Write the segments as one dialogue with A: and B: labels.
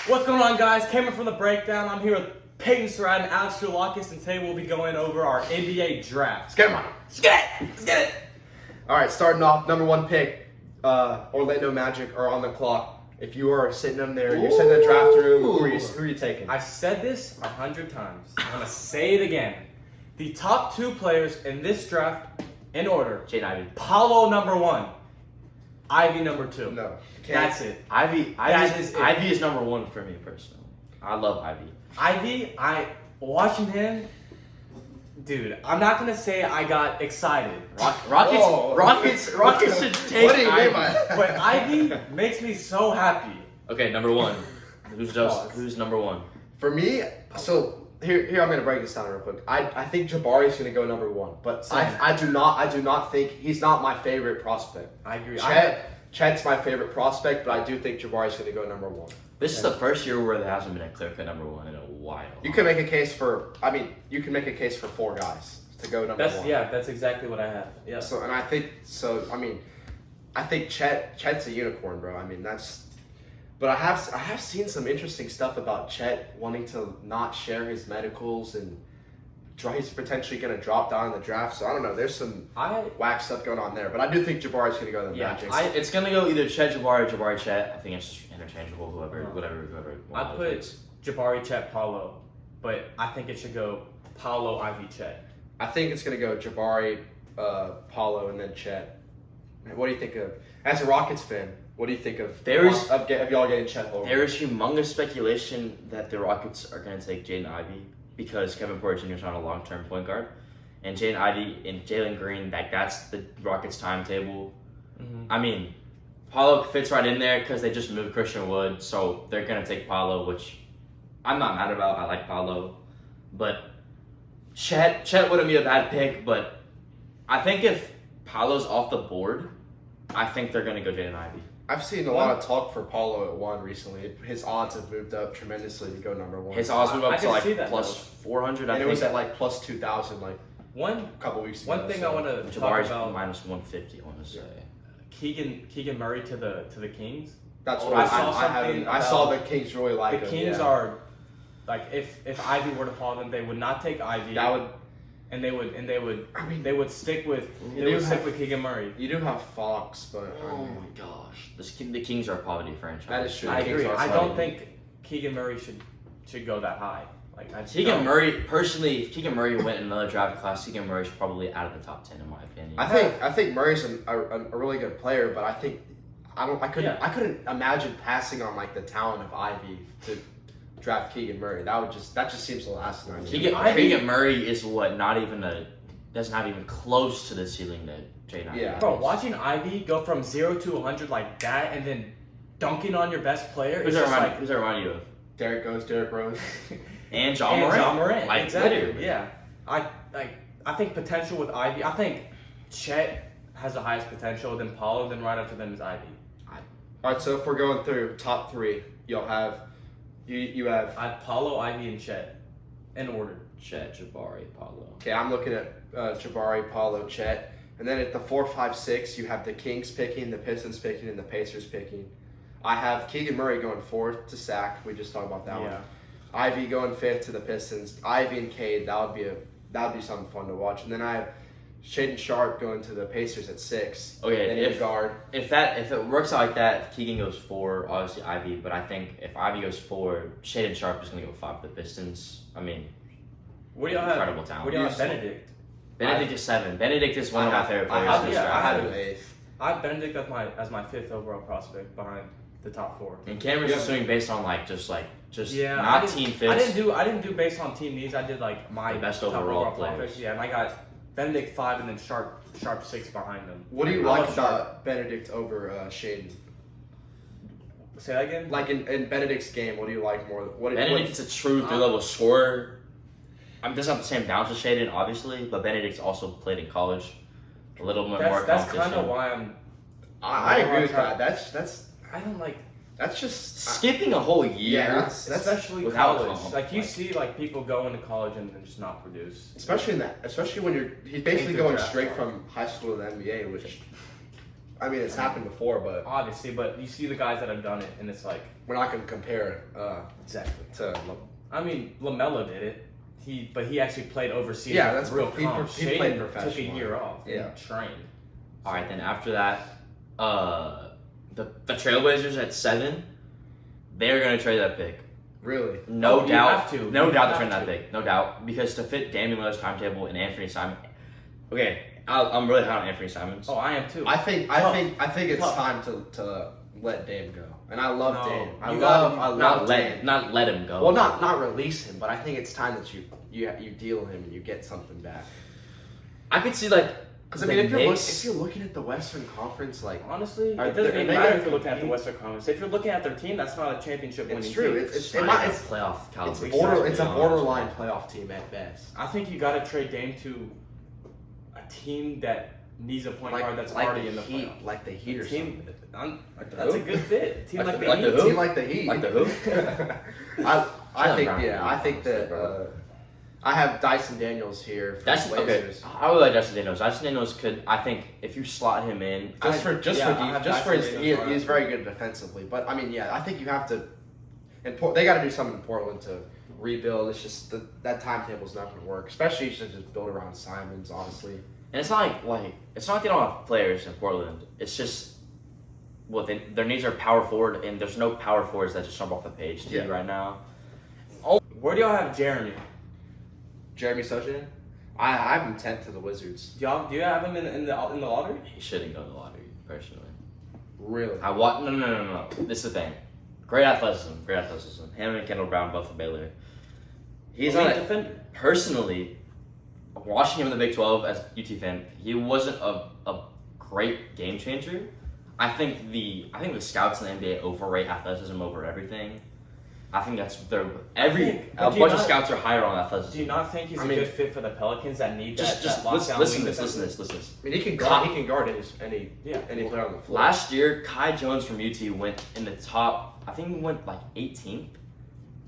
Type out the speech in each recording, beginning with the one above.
A: What's going on, guys? Cameron from The Breakdown. I'm here with Peyton Surratt and Alex Dulakis, and today we'll be going over our NBA draft.
B: Let's get him on.
A: Let's get it! Let's get it!
B: All right, starting off, number one pick, Orlando Magic are on the clock. If you are sitting in there, you're sitting in the draft room, who are you taking?
A: I've said this 100 times. I'm going to say it again. The top two players in this draft, in order.
C: Jaden Ivey.
A: Paulo, number one. Ivy, number two.
B: No.
A: That's it.
C: Ivy
A: it.
C: is number one for me personally. I love Ivy.
A: Ivy, watching him, dude, I'm not going to say I got excited.
C: Rockets should take
B: What do you
C: Ivy.
B: mean by that?
A: But Ivy makes me so happy.
C: Okay, number one. Who's number one?
B: For me, so here I'm gonna break this down real quick. I think Jabari's gonna go number one, but I do not think he's not my favorite prospect.
A: I agree.
B: Chet's my favorite prospect, but I do think Jabari's gonna go number one.
C: This is the first year where there hasn't been a clear-cut number one in a while.
B: You can make a case for four guys to go number one.
A: That's exactly what I have. Yeah.
B: So I think Chet's a unicorn, bro. I mean but I have seen some interesting stuff about Chet wanting to not share his medicals and he's potentially going to drop down in the draft. So I don't know. There's some whack stuff going on there, but I do think Jabari's going to go to the Magic.
C: It's going to go either Chet Jabari or Jabari Chet. I think it's just interchangeable. Whoever.
A: I put Jabari, Chet, Paulo, but I think it should go Paulo, Ivy, Chet.
B: I think it's going to go Jabari, Paulo, and then Chet. What do you think of as a Rockets fan? What do you think of y'all getting Chet over?
C: There is humongous speculation that the Rockets are going to take Jaden Ivey because Kevin Porter Jr. is not a long-term point guard, and Jaden Ivey and Jalen Green, that's the Rockets' timetable. Mm-hmm. I mean, Paulo fits right in there because they just moved Christian Wood, so they're going to take Paulo, which I'm not mad about. I like Paulo, but Chet wouldn't be a bad pick, but I think if Paulo's off the board, I think they're going to go Jaden Ivey.
B: I've seen a lot of talk for Paulo at one recently. His odds have moved up tremendously to go number one.
C: His odds moved up to like plus 400.
B: And it was at like plus 2,000 like
A: a
B: couple weeks ago.
A: One thing I want to
C: Jabari's
A: talk about
C: minus 150. I want to say
A: Keegan Murray to the Kings.
B: That's what I saw the Kings really like
A: the
B: him.
A: Kings are like if Ivy were to fall, then they would not take Ivy. They would stick with Keegan Murray.
B: You do have Fox, but
C: oh my gosh, the Kings are a poverty franchise.
B: That is true.
A: I agree. I don't think Keegan Murray should go that high.
C: Keegan Murray, personally, if Keegan Murray went in another draft class, Keegan Murray's probably out of the top 10 in my opinion.
B: I think Murray's a really good player, but I couldn't imagine passing on like the talent of Ivy to draft Keegan Murray. That just seems a little asinine.
C: Keegan Murray is doesn't have even close to the ceiling that Jaden Ivey has.
A: Bro, watching Ivy go from 0 to 100 like that and then dunking on your best player.
C: Who's that remind you of?
B: Derrick Rose.
C: And John Morant.
A: Like, exactly. Yeah. I think potential with Ivy. I think Chet has the highest potential, then Paulo, then right after them is Ivy.
B: All right, so if we're going through top three, you'll have you have.
A: I have Paulo, Ivy, and Chet in order.
C: Chet, Jabari, Paulo.
B: Okay, I'm looking at Jabari, Paulo, Chet, and then at the 4, 5, 6, you have the Kings picking, the Pistons picking, and the Pacers picking. I have Keegan Murray going 4th to Sac. We just talked about that one. Ivy going 5th to the Pistons. Ivy and Cade, that would be something fun to watch. And then I have Shaedon Sharpe going to the Pacers at 6.
C: Okay,
B: if
C: it works out like that, if Keegan goes 4, obviously Ivy. But I think if Ivy goes 4, Shaedon Sharpe is going to go 5 to the Pistons. I mean,
A: what do y'all have?
C: Incredible talent.
A: What do y'all have? Benedict.
C: Benedict is 7. Benedict is one of my favorite players.
B: I have him 8th.
A: I have Benedict as my 5th overall prospect behind the top 4.
C: And Cameron's assuming based on not team fits.
A: I didn't do based on team needs. I did like my
C: best
A: top
C: overall
A: players.
C: prospects.
A: Yeah, and I got Benedict 5 and then Sharpe 6 behind them.
B: What do you like about Benedict over Shaedon?
A: Say that again.
B: Like in Benedict's game, what do you like more?
C: Benedict is a true 3-level scorer. Doesn't have the same bounce as Shaedon, obviously, but Benedict's also played in college. A little bit more competition.
A: That's kind of why
B: I agree with that. That's.
A: I don't like.
C: That's just skipping a whole year.
B: Yeah, that's
A: especially college. Like you see, like people go into college and then just not produce.
B: Especially when he's basically going straight from high school to the NBA, which I mean, it's happened before, but
A: obviously, but you see the guys that have done it, and it's like
B: we're not going to compare
A: exactly
B: to.
A: I mean, LaMelo did it. He actually played overseas.
B: Yeah, that's
A: real
B: he
A: calm.
B: played
A: Shaden
B: professional.
A: took a year off.
B: Yeah,
A: and trained.
C: All right, then after that, the Trailblazers at 7, they're gonna trade that pick.
B: Really?
C: No
A: You have
C: doubt.
A: to.
C: No
A: You
C: doubt
A: have
C: to trade that
A: to.
C: pick. No doubt, because to fit Damian Lillard's timetable and Anthony Simon. Okay, I'm really high on Anthony Simons.
A: Oh, I am too.
B: I think it's
A: Tough.
B: time to let Dame go, and I love
A: No,
B: Dame. I
A: you
B: love
C: not
B: Dame.
C: let him go.
B: Well, not release him, but I think it's time that you deal him and you get something back.
C: I could see like
B: Because I mean, if you're looking at the Western Conference, like
A: honestly, it
B: Are
A: doesn't
B: they
A: even
B: gonna
A: matter if you're looking at the
B: compete?
A: Western Conference. If you're looking at their team, that's not a championship winning
B: it's true.
A: team.
B: It's
C: playoff caliber.
B: it's a borderline playoff team at best.
A: I think you got to trade Dame to a team that needs a point guard that's already in the
B: Heat,
A: playoffs.
B: like the Heat or
A: Team,
B: something.
A: that's a good fit. A team like,
C: Like
A: the
C: the
A: Heat.
C: who?
B: Team like the Heat.
C: Like the who?
B: I think
C: Brown.
B: I think that I have Dyson Daniels here for
C: That's
B: the
C: okay.
B: Blazers.
C: I really like Dyson Daniels. Dyson Daniels could, I think, if you slot him in,
A: I
B: For
A: have
B: his
A: Dyson Daniels
B: he's very good defensively. But I mean, yeah, I think you have to. And they got to do something in Portland to rebuild. It's just that timetable's not going to work, especially if you just build around Simons, honestly.
C: and it's not like it's not they don't have players in Portland. It's just their needs are power forward, and there's no power forwards that just jump off the page to you right now.
A: Where do y'all have Jeremy?
B: Jeremy Sochan, I have him 10th to the Wizards.
A: Do you have him in the lottery?
C: He shouldn't go to the lottery, personally.
B: Really?
C: No. This is the thing. Great athleticism. Him and Kendall Brown both from Baylor. He's
A: Elite
C: not
A: defender.
C: Personally, watching him in the Big 12 as UT fan, he wasn't a great game changer. I think the scouts in the NBA overrate athleticism over everything. I think that's a bunch of scouts are higher on athleticism.
A: Do you not think he's a good fit for the Pelicans that need
C: just
A: that
C: listen
A: lockdown
C: to
A: wing
C: this.
A: defense?
C: Listen to this.
B: I mean, he can guard any player on the floor.
C: Last year, Kai Jones from UT went in the top. I think he went like 18th.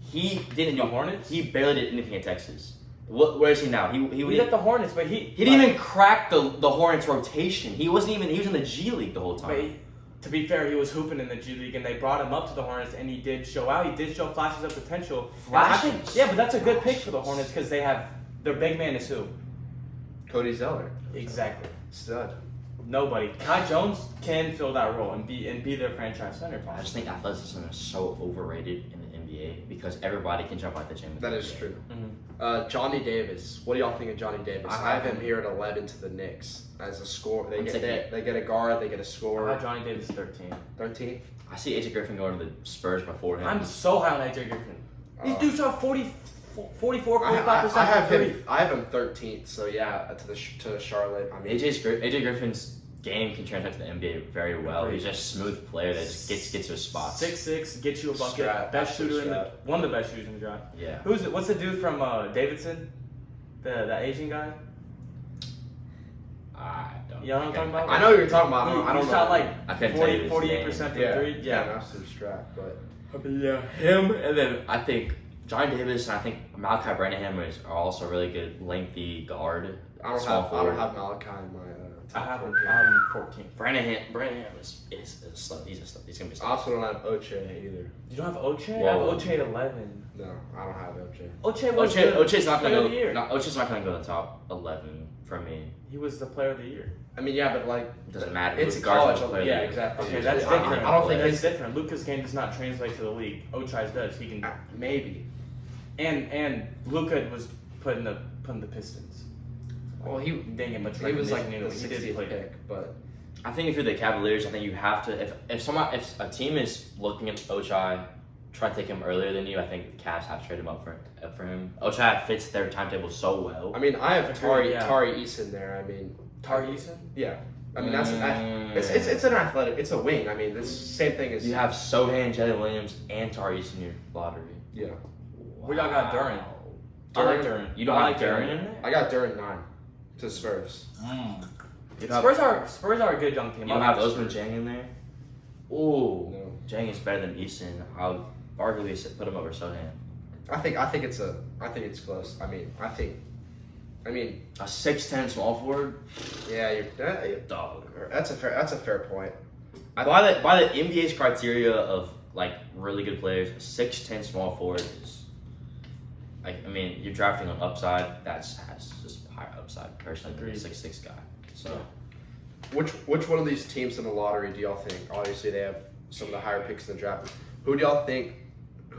C: He didn't do
A: Hornets.
C: He barely did anything in Texas. Where is he now?
A: He at the Hornets, but he
C: didn't even crack the Hornets rotation. He wasn't even. He was in the G League the whole time.
A: To be fair, he was hooping in the G League, and they brought him up to the Hornets, and he did show out. He did show flashes of potential.
C: Flashes?
A: Yeah, but that's a good pick for the Hornets because they have their big man is who?
B: Cody Zeller.
A: Exactly.
B: Stud.
A: Nobody. Kai Jones can fill that role and be their franchise center.
C: I just think athleticism is so overrated in the NBA because everybody can jump out the gym.
B: That is true.
A: Mm-hmm.
B: Johnny Davis. What do y'all think of Johnny Davis? I have him here at 11 to the Knicks as a score. They get a guard. They get a
A: I
B: scorer.
A: have Johnny Davis 13.
B: 13th.
C: I see AJ Griffin going to the Spurs before him.
A: I'm so high on AJ Griffin. These dudes shot 44, 45%.
B: I have him 13th. So yeah, to Charlotte. I mean,
C: AJ Griffin's game can translate to the NBA very well. He's just a smooth player that just gets to his spots.
A: 6'6", gets you a bucket. Best shooter one of the best shooters in the draft.
C: Yeah.
A: What's the dude from Davidson? The Asian guy?
C: I don't.
A: You know what I'm talking about?
B: I know what you're talking about. I don't
A: He
B: know.
A: shot like
C: I couldn't tell you his
A: 48% from three.
B: Yeah, an absolute strap. But
C: Yeah, him, and then I think Johnny Davis and I think Malachi Branham are also really good lengthy guard.
B: I don't have Malachi in my
A: I have him 14.
C: Branham is a stud. He's a stud. He's gonna be a
B: I
C: stud.
B: also don't have Oche either.
A: You don't have Oche?
C: Whoa.
A: I have Oche at 11.
B: No, I don't have Oche.
A: Oche was
C: Oche's not
A: player
C: gonna
A: of the year.
C: go. No, Oche's not gonna go to the top 11 for me.
A: He was the player of the year.
B: I mean, yeah, but like
C: It doesn't matter.
B: It's a
C: Luka Garza's
B: college.
C: player of the
B: Yeah,
C: year.
B: exactly.
A: Okay, that's
B: I
A: different.
B: don't think
A: it's different. Luka's game does not translate to the league. Oche's does. He can.
B: maybe.
A: And Luka was put in the Pistons.
B: Well, he
A: didn't get much
B: was like
A: recognition,
B: the
A: he did
B: 60th
A: play
B: pick, but
C: I think if you're the Cavaliers, I think you have to. If a team is looking at Ochai, try to take him earlier than you. I think the Cavs have to trade him up for him. Ochai fits their timetable so well.
B: I mean, I have Tari
A: Yeah.
B: Eason there. I mean,
A: Tari Eason?
B: Yeah. I mean, it's an athletic. It's a wing. I mean, it's the same thing as
C: You have Sohan, Jalen Williams, and Tari Eason in your lottery.
B: Yeah.
A: Where y'all got Duran? I like Duran.
C: You don't like Duran in there?
B: I got Duran 9 to Spurs.
A: Spurs are a good young team.
C: You don't have Osman Jang in there? Ooh.
B: No.
C: Jang is better than Eason. I'll arguably put him over Sohan.
B: I think it's close. I mean, I think I mean,
C: a 6'10" small forward.
B: Yeah, you're
C: Dog.
B: That's a fair point.
C: By the NBA's criteria of like really good players, a 6'10" small forward is like, I mean, you're drafting on upside. Has just higher upside personally than a 6'6" guy. So,
B: which one of these teams in the lottery do y'all think? Obviously, they have some of the higher picks in the draft. Who do y'all think?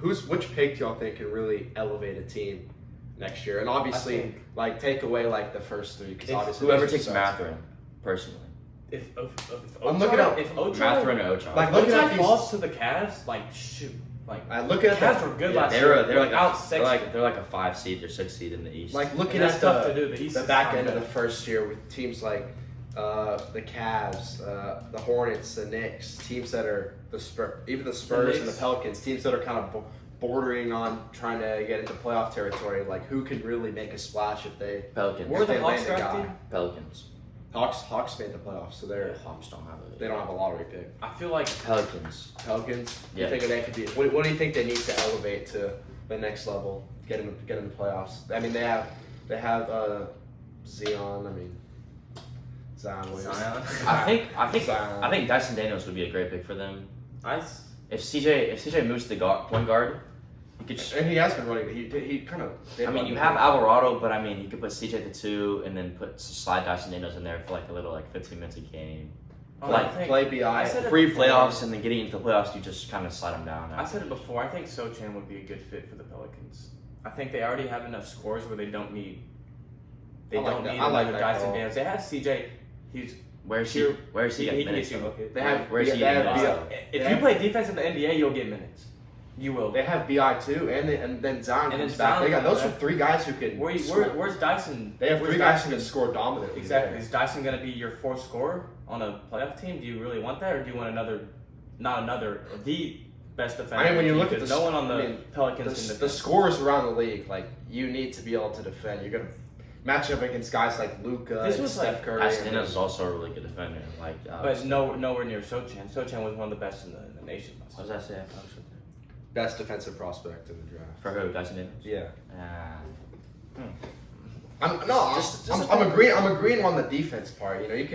B: Which pick do y'all think can really elevate a team next year? And obviously, like take away like the first three, because obviously
C: whoever takes Mathurin, personally.
A: If
B: I'm looking at
C: Mathurin or Ochai.
B: Like looking at these,
A: falls to the Cavs, like shoot, like
B: I look at
A: the Cavs were good last year.
C: They're
A: they're
C: like a 5 seed or 6 seed in the East.
B: like looking
A: that's
B: at
A: tough to do. The East
B: the
A: is
B: back
A: not
B: end of
A: bad.
B: the first year with teams like the Cavs, the Hornets, the Knicks, teams that are even the Spurs and the Pelicans, teams that are kind of bordering on trying to get into playoff territory. Like who can really make a splash if they
C: Pelicans.
A: Where are the
B: they
A: Hawks
B: land a guy?
A: drafting?
C: Pelicans.
B: Hawks made the playoffs, so
C: Hawks don't
B: have a lottery pick.
A: I feel like
C: Pelicans.
B: Pelicans.
C: Yeah.
B: You think they could be? What do you think they need to elevate to the next level? Get in the playoffs. I mean, they have Zion. I mean, Zion.
C: I think Dyson Daniels would be a great pick for them. If CJ moves to point guard, you could just.
B: And he has been running. He kind of.
C: I mean, you have Alvarado, but I mean, you could put CJ at the 2 and then slide Dyson Daniels in there for like a little 15 minutes a game.
B: Play BI.
C: Pre-playoffs and then getting into the playoffs, you just kind of slide them down.
A: I said it before. I think Sochan would be a good fit for the Pelicans. I think they already have enough scores where they don't need. Another Dyson Daniels. They have CJ.
C: Where's he getting minutes?
B: Where's he
A: If you play defense in the NBA, you'll get minutes. You will.
B: They have BI too, and then Zion comes back. They got those are 3 guys who can.
A: Where's Dyson?
B: They have 3 guys who can score dominantly.
A: Exactly. Is Dyson going to be your 4th scorer on a playoff team? Do you really want that, or do you want the best defender?
B: I mean, when you look at
A: no one on the Pelicans can defend.
B: The scorers around the league, like you need to be able to defend. You're gonna match up against guys like Luka and Steph Curry.
C: Dyson Daniels is also a really good defender.
A: But nowhere near Sochan. Sochan was one of the best in the nation.
C: What does that say?
B: Best defensive prospect in the draft.
C: For who? Dyson Daniels?
B: Yeah.
C: I'm
B: I'm agreeing on the defense part. You know, you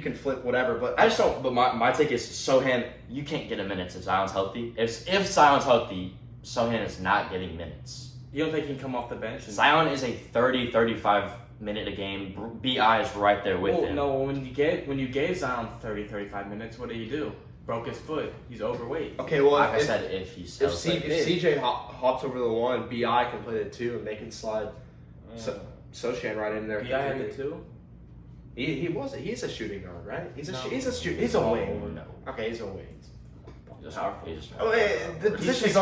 B: can flip whatever, but
C: I just don't. But my take is Sochan. You can't get a minutes if Zion's healthy. If Zion's healthy, Sochan is not getting minutes.
A: You don't think he can come off the bench?
C: Zion is a 30-35 minute a game. BI is right there with him.
A: No, when you gave Zion 30-35 minutes, what did he do? Broke his foot. He's overweight.
B: Okay, well,
C: like I said, if
B: CJ hops over the 1, BI can play the 2, and they can slide Sochan right in there.
A: BI had the 2.
B: He's a shooting guard, right? He's a wing.
C: No.
B: Okay, he's a wing.
A: The
B: positions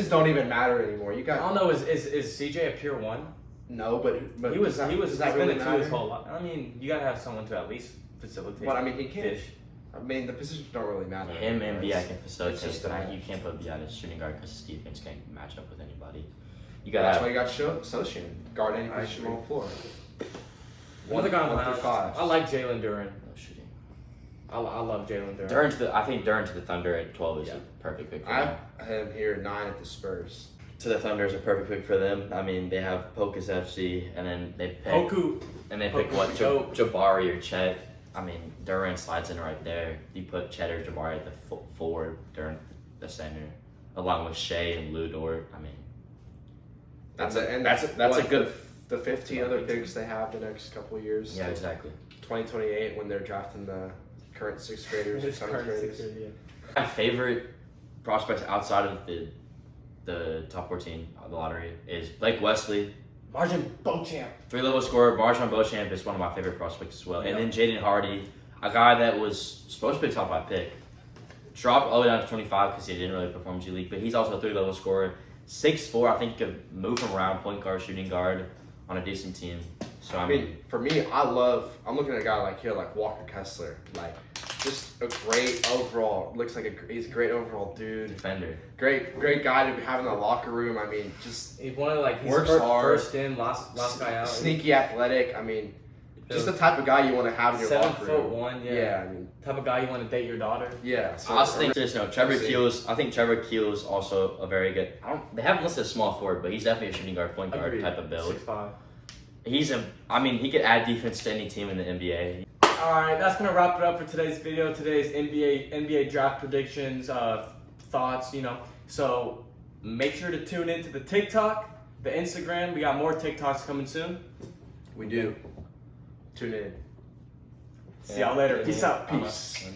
B: don't even matter anymore. You got.
A: I don't know. Is CJ a pure 1?
B: No, but
A: he was. He's been
B: really
A: a 2 his whole life. I mean, you gotta have someone to at least facilitate.
B: But I mean, he can't.
A: Dish.
B: I mean, the positions don't really matter.
C: Him and BI can facilitate.
B: You
C: can't put BI as shooting guard because his defense can't match up with anybody.
B: That's why you got Sochan guard any position on the floor.
A: Another guy on the
B: through 5.
A: I like Jalen Duren.
C: No shooting.
A: I love Jalen Duren.
C: I think Duren to the Thunder at 12 is a perfect pick for them.
B: I have him here at 9 at the Spurs.
C: To the Thunder is a perfect pick for them. I mean, they have Pocus FC, and then they pick Jabari or Chet. I mean, Duren slides in right there. You put Chet or Jabari at the forward during the center, along with Shea and Lou Dort. I mean,
B: that's a good. The 15 other picks they have the next couple of years.
C: Yeah, exactly.
B: 2028 when they're drafting the current 6th graders or 7th graders.
C: My favorite prospects outside of the top 14 of the lottery is Blake Wesley.
A: Marjin Beauchamp.
C: 3-level scorer. Marjin Beauchamp is one of my favorite prospects as well. And then Jaden Hardy, a guy that was supposed to be a top 5 pick. Dropped all the way down to 25 because he didn't really perform G League, but he's also a 3-level scorer. 6'4", I think he could move him around, point guard, shooting guard on a decent team. So
B: I mean, for me, I'm looking at a guy like Walker Kessler, like just a great overall. Looks like he's a great overall dude.
C: Defender.
B: Great guy to have in the locker room. I mean, just
A: he's one of he's
B: works hard.
A: First in, last guy out.
B: Sneaky athletic. I mean, just the type of guy you want to have in your locker room.
A: 7'1",
B: yeah. I mean,
A: type of guy you want to date your daughter.
B: Yeah. So
C: I think Trevor Keels. I think Trevor Keels is also a very good. They haven't listed a small forward, but he's definitely a shooting guard, point guard type of build.
A: 6'5".
C: he could add defense to any team in the NBA.
A: All right, that's gonna wrap it up for today's video. Today's NBA draft predictions, thoughts. So make sure to tune into the TikTok, the Instagram. We got more TikToks coming soon.
B: We do. Tune in.
A: See y'all later. Peace out.
B: Peace.